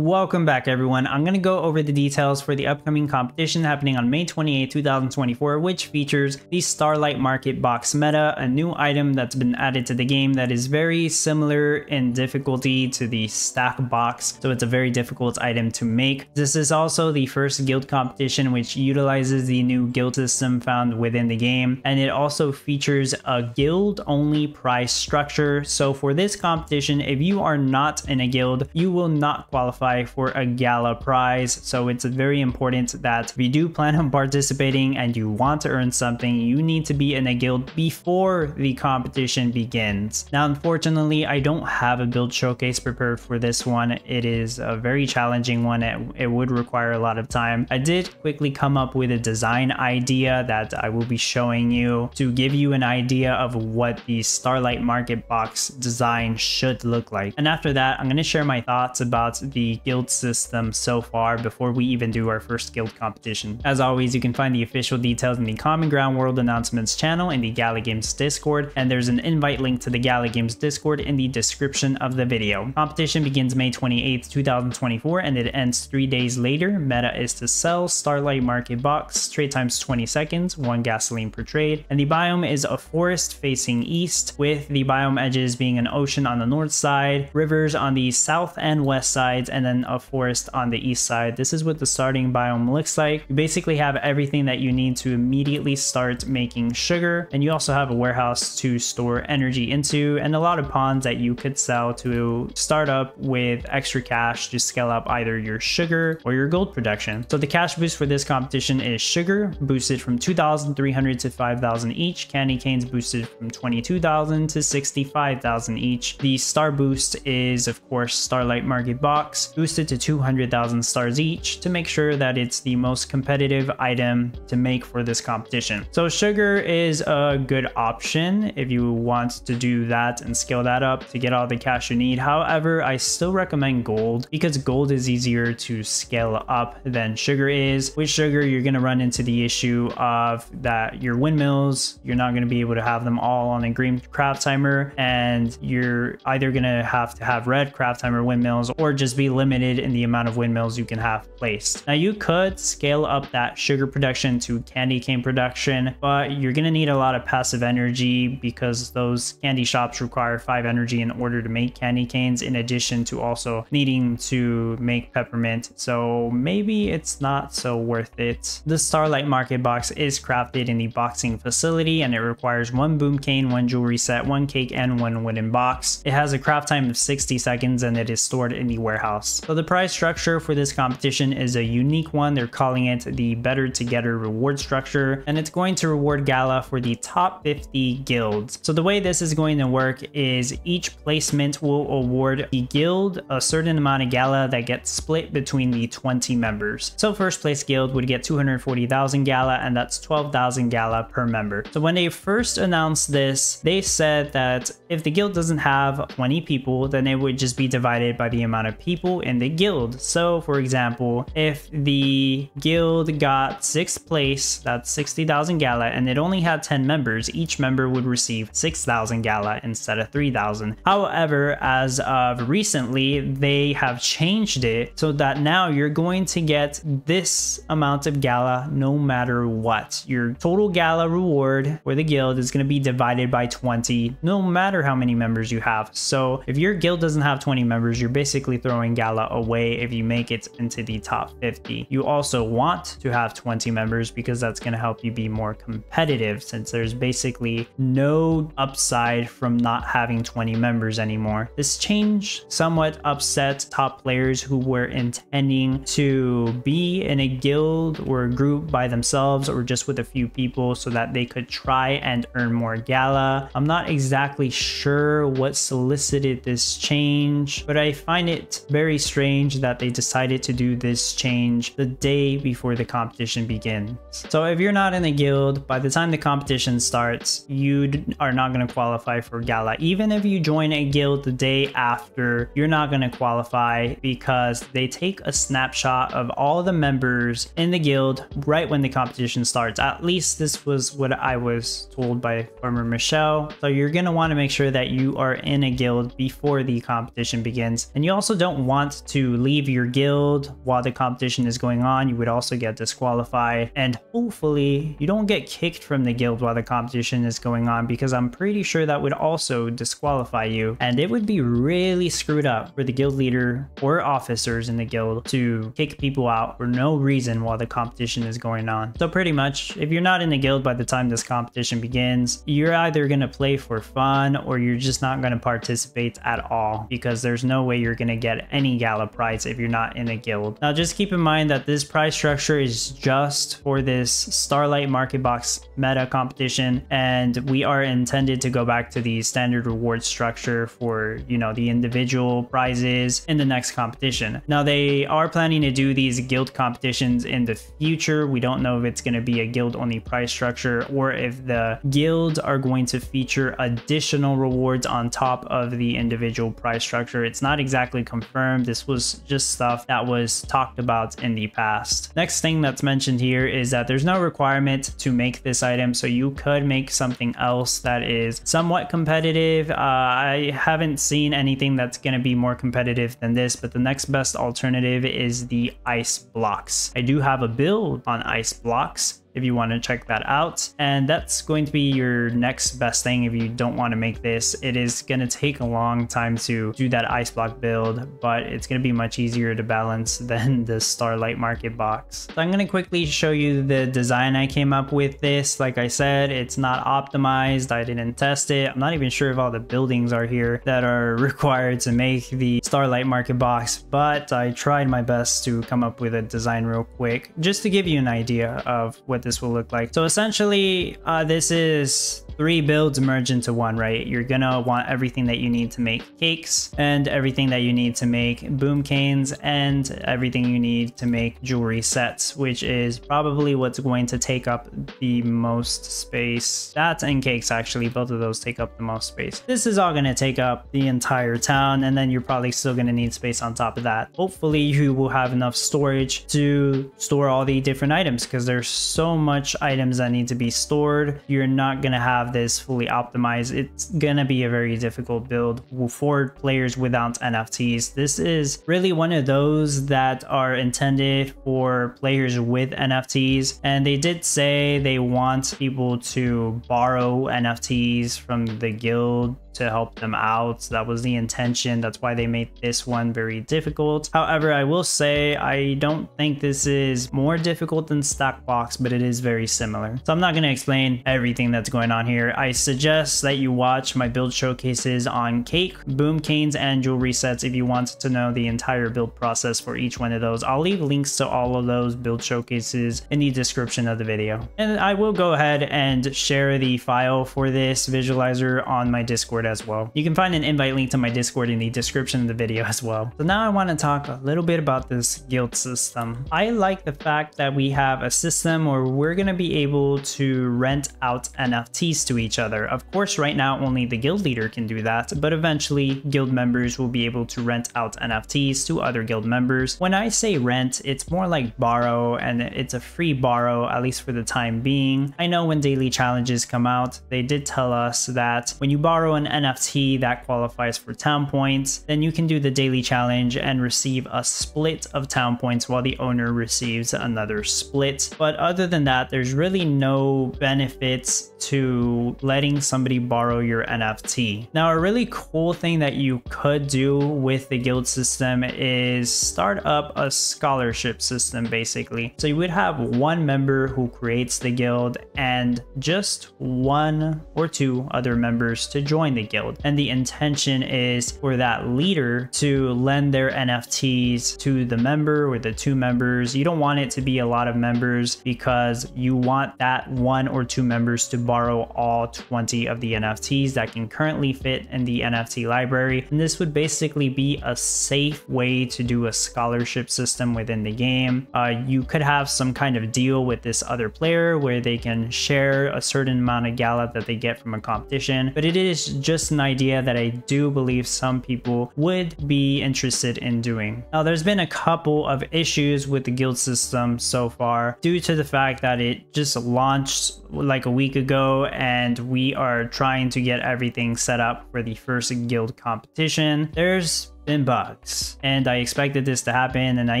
Welcome back everyone. I'm going to go over the details for the upcoming competition happening on May 28, 2024, which features the Starlight Market Box META, a new item that's been added to the game that is very similar in difficulty to the stack box, so it's a very difficult item to make. This is also the first guild competition which utilizes the new guild system found within the game, and it also features a guild only prize structure. So for this competition, if you are not in a guild, you will not qualify for a Gala prize. So it's very important that if you do plan on participating and you want to earn something, you need to be in a guild before the competition begins. Now, unfortunately, I don't have a build showcase prepared for this one. It is a very challenging one. It would require a lot of time. I did quickly come up with a design idea that I will be showing you to give you an idea of what the Starlight Market Box design should look like. And after that, I'm going to share my thoughts about the guild system so far before we even do our first guild competition. As always, you can find the official details in the Common Ground World Announcements channel in the Gala Games Discord, and there's an invite link to the Gala Games Discord in the description of the video. Competition begins May 28th, 2024, and it ends 3 days later. Meta is to sell Starlight Market Box, trade times 20 seconds, 1 gasoline per trade, and the biome is a forest facing east, with the biome edges being an ocean on the north side, rivers on the south and west sides, and then a forest on the east side. This is what the starting biome looks like. You basically have everything that you need to immediately start making sugar, and you also have a warehouse to store energy into, and a lot of ponds that you could sell to start up with extra cash to scale up either your sugar or your gold production. So the cash boost for this competition is sugar boosted from 2,300 to 5,000 each, candy canes boosted from 22,000 to 65,000 each. The star boost is of course Starlight Market Box, boosted to 200,000 stars each to make sure that it's the most competitive item to make for this competition. So sugar is a good option if you want to do that and scale that up to get all the cash you need. However, I still recommend gold because gold is easier to scale up than sugar is. With sugar, you're going to run into the issue of that your windmills, you're not going to be able to have them all on a green craft timer, and you're either going to have red craft timer windmills or just be limited in the amount of windmills you can have placed. Now you could scale up that sugar production to candy cane production, but you're going to need a lot of passive energy because those candy shops require 5 energy in order to make candy canes, in addition to also needing to make peppermint. So maybe it's not so worth it. The Starlight Market Box is crafted in the boxing facility, and it requires 1 boom cane, 1 jewelry set, 1 cake, and 1 wooden box. It has a craft time of 60 seconds, and it is stored in the warehouse. So the prize structure for this competition is a unique one. They're calling it the Better Together reward structure, and it's going to reward Gala for the top 50 guilds. So the way this is going to work is each placement will award the guild a certain amount of Gala that gets split between the 20 members. So first place guild would get 240,000 Gala, and that's 12,000 Gala per member. So when they first announced this, they said that if the guild doesn't have 20 people, then it would just be divided by the amount of people in the guild. So for example, if the guild got 6th place, that's 60,000 Gala, and it only had 10 members, each member would receive 6,000 Gala instead of 3,000. However, as of recently, they have changed it so that now you're going to get this amount of Gala no matter what. Your total Gala reward for the guild is going to be divided by 20 no matter how many members you have. So if your guild doesn't have 20 members, you're basically throwing Gala away if you make it into the top 50. You also want to have 20 members because that's going to help you be more competitive, since there's basically no upside from not having 20 members anymore. This change somewhat upset top players who were intending to be in a guild or a group by themselves or just with a few people so that they could try and earn more Gala. I'm not exactly sure what solicited this change, but I find it very strange that they decided to do this change the day before the competition begins. So if you're not in a guild, by the time the competition starts, you are not going to qualify for Gala. Even if you join a guild the day after, you're not going to qualify because they take a snapshot of all the members in the guild right when the competition starts. At least this was what I was told by former Michelle. So you're going to want to make sure that you are in a guild before the competition begins. And you also don't want want to leave your guild while the competition is going on, you would also get disqualified. And hopefully you don't get kicked from the guild while the competition is going on, because I'm pretty sure that would also disqualify you. And it would be really screwed up for the guild leader or officers in the guild to kick people out for no reason while the competition is going on. So pretty much, if you're not in the guild by the time this competition begins, you're either going to play for fun or you're just not going to participate at all, because there's no way you're going to get any Gala prize if you're not in a guild. Now just keep in mind that this prize structure is just for this Starlight Market Box meta competition, and we are intended to go back to the standard reward structure for, you know, the individual prizes in the next competition. Now they are planning to do these guild competitions in the future. We don't know if it's going to be a guild only prize structure or if the guilds are going to feature additional rewards on top of the individual prize structure. It's not exactly confirmed. This was just stuff that was talked about in the past. Next thing that's mentioned here is that there's no requirement to make this item, so you could make something else that is somewhat competitive. I haven't seen anything that's going to be more competitive than this, but the next best alternative is the ice blocks. I do have a build on ice blocks if you want to check that out, and that's going to be your next best thing if you don't want to make this. It is going to take a long time to do that ice block build, but it's going to be much easier to balance than the Starlight Market Box. So I'm going to quickly show you the design I came up with this. Like I said, it's not optimized. I didn't test it. I'm not even sure if all the buildings are here that are required to make the Starlight Market Box, but I tried my best to come up with a design real quick just to give you an idea of what this will look like. So essentially, this is 3 builds merged into one, right? You're gonna want everything that you need to make cakes, and everything that you need to make boom canes, and everything you need to make jewelry sets, which is probably what's going to take up the most space. That and cakes, actually, both of those take up the most space. This is all gonna take up the entire town, and then you're probably still gonna need space on top of that. Hopefully you will have enough storage to store all the different items, because there's so much items that need to be stored. You're not gonna have this fully optimized. It's gonna be a very difficult build for players without NFTs. This is really one of those that are intended for players with NFTs, and they did say they want people to borrow NFTs from the guild to help them out. That was the intention. That's why they made this one very difficult. However, I will say I don't think this is more difficult than Stackbox, but it is very similar. So I'm not going to explain everything that's going on here. I suggest that you watch my build showcases on cake, boom canes, and jewelry sets if you want to know the entire build process for each one of those. I'll leave links to all of those build showcases in the description of the video. And I will go ahead and share the file for this visualizer on my Discord as well. You can find an invite link to my Discord in the description of the video as well. So now I want to talk a little bit about this guild system. I like the fact that we have a system where we're going to be able to rent out NFTs to each other. Of course, right now only the guild leader can do that, but eventually guild members will be able to rent out NFTs to other guild members. When I say rent, it's more like borrow, and it's a free borrow, at least for the time being. I know when daily challenges come out, they did tell us that when you borrow an NFT that qualifies for town points, then you can do the daily challenge and receive a split of town points while the owner receives another split. But other than that, there's really no benefits to letting somebody borrow your NFT. Now, a really cool thing that you could do with the guild system is start up a scholarship system, basically. So you would have one member who creates the guild and just 1 or 2 other members to join the guild. And the intention is for that leader to lend their NFTs to the member or the 2 members. You don't want it to be a lot of members, because you want that 1 or 2 members to borrow all 20 of the NFTs that can currently fit in the NFT library. And this would basically be a safe way to do a scholarship system within the game. You could have some kind of deal with this other player where they can share a certain amount of Gala that they get from a competition, but it is just an idea that I do believe some people would be interested in doing. Now, there's been a couple of issues with the guild system so far due to the fact that it just launched like a week ago, and we are trying to get everything set up for the first guild competition. There's been bugs. And I expected this to happen, and I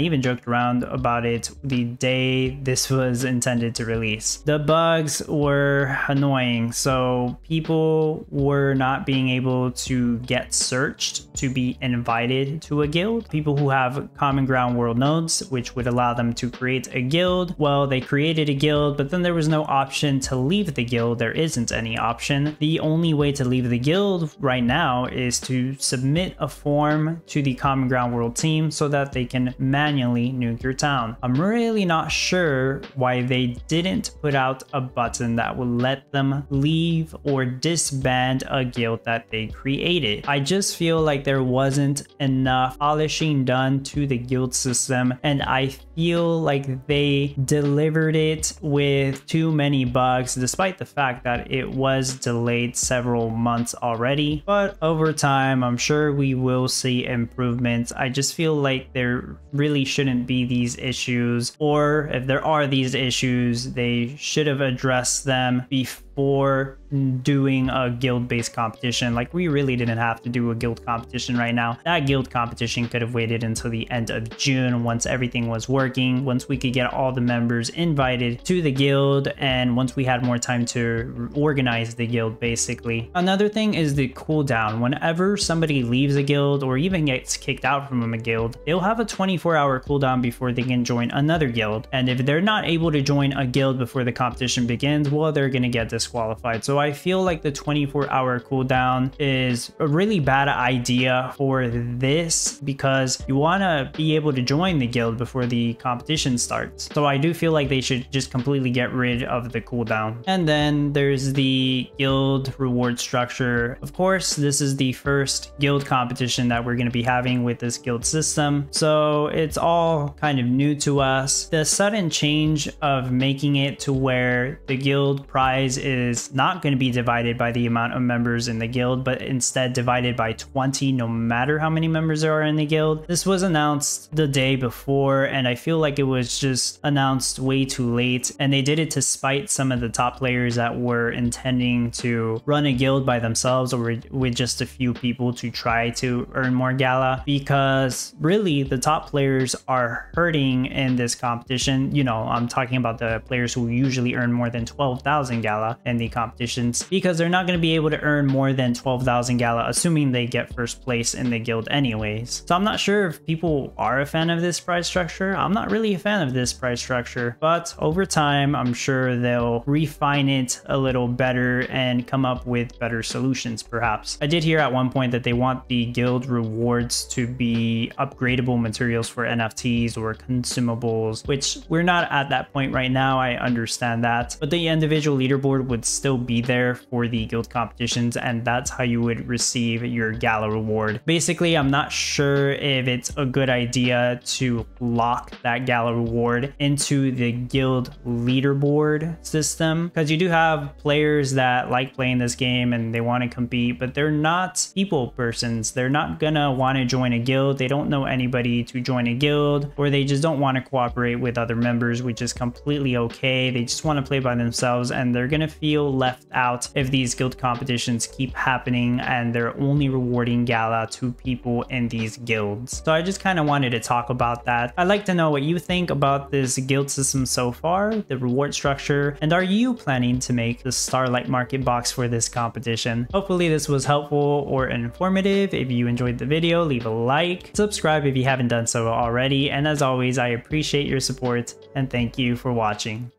even joked around about it the day this was intended to release. The bugs were annoying, so people were not being able to get searched to be invited to a guild. People who have common ground world nodes, which would allow them to create a guild, well, they created a guild, but then there was no option to leave the guild. There isn't any option. The only way to leave the guild right now is to submit a form to the common ground world team so that they can manually nuke your town. I'm really not sure why they didn't put out a button that would let them leave or disband a guild that they created. I just feel like there wasn't enough polishing done to the guild system, and I feel like they delivered it with too many bugs, despite the fact that it was delayed several months already. But over time, I'm sure we will see improvements. I just feel like there really shouldn't be these issues, or if there are these issues, they should have addressed them before doing a guild-based competition. Like, we really didn't have to do a guild competition right now. That guild competition could have waited until the end of June, once everything was working, once we could get all the members invited to the guild, and once we had more time to organize the guild, basically. Another thing is the cooldown. Whenever somebody leaves a guild or even gets kicked out from a guild, they'll have a 24-hour cooldown before they can join another guild. And if they're not able to join a guild before the competition begins, well, they're gonna get disqualified. So I feel like the 24-hour cooldown is a really bad idea for this, because you want to be able to join the guild before the competition starts. So I do feel like they should just completely get rid of the cooldown. And then there's the guild reward structure. Of course, this is the first guild competition that we're going to be having with this guild system, so it's all kind of new to us. The sudden change of making it to where the guild prize is not going to be divided by the amount of members in the guild, but instead divided by 20 no matter how many members there are in the guild. This was announced the day before, and I feel like it was just announced way too late, and they did it to spite some of the top players that were intending to run a guild by themselves or with just a few people to try to earn more Gala, because really the top players are hurting in this competition. You know, I'm talking about the players who usually earn more than 12,000 Gala in the competitions, because they're not going to be able to earn more than 12,000 Gala, assuming they get first place in the guild anyways. So I'm not sure if people are a fan of this prize structure. I'm not really a fan of this prize structure, but over time, I'm sure they'll refine it a little better and come up with better solutions, perhaps. I did hear at one point that they want the guild rewards to be upgradable materials for NFTs or consumables, which we're not at that point right now. I understand that, but the individual leaderboard would still be there for the guild competitions, and that's how you would receive your Gala reward. Basically, I'm not sure if it's a good idea to lock that Gala reward into the guild leaderboard system, because you do have players that like playing this game and they want to compete, but they're not people persons. They're not gonna want to join a guild. They don't know anybody to join a guild, or they just don't want to cooperate with other members, which is completely okay. They just want to play by themselves, and they're gonna feel left out if these guild competitions keep happening and they're only rewarding Gala to people in these guilds. So I just kind of wanted to talk about that. I'd like to know what you think about this guild system so far, the reward structure, and are you planning to make the Starlight Market Box for this competition? Hopefully this was helpful or informative. If you enjoyed the video, leave a like, subscribe if you haven't done so already, and as always, I appreciate your support and thank you for watching.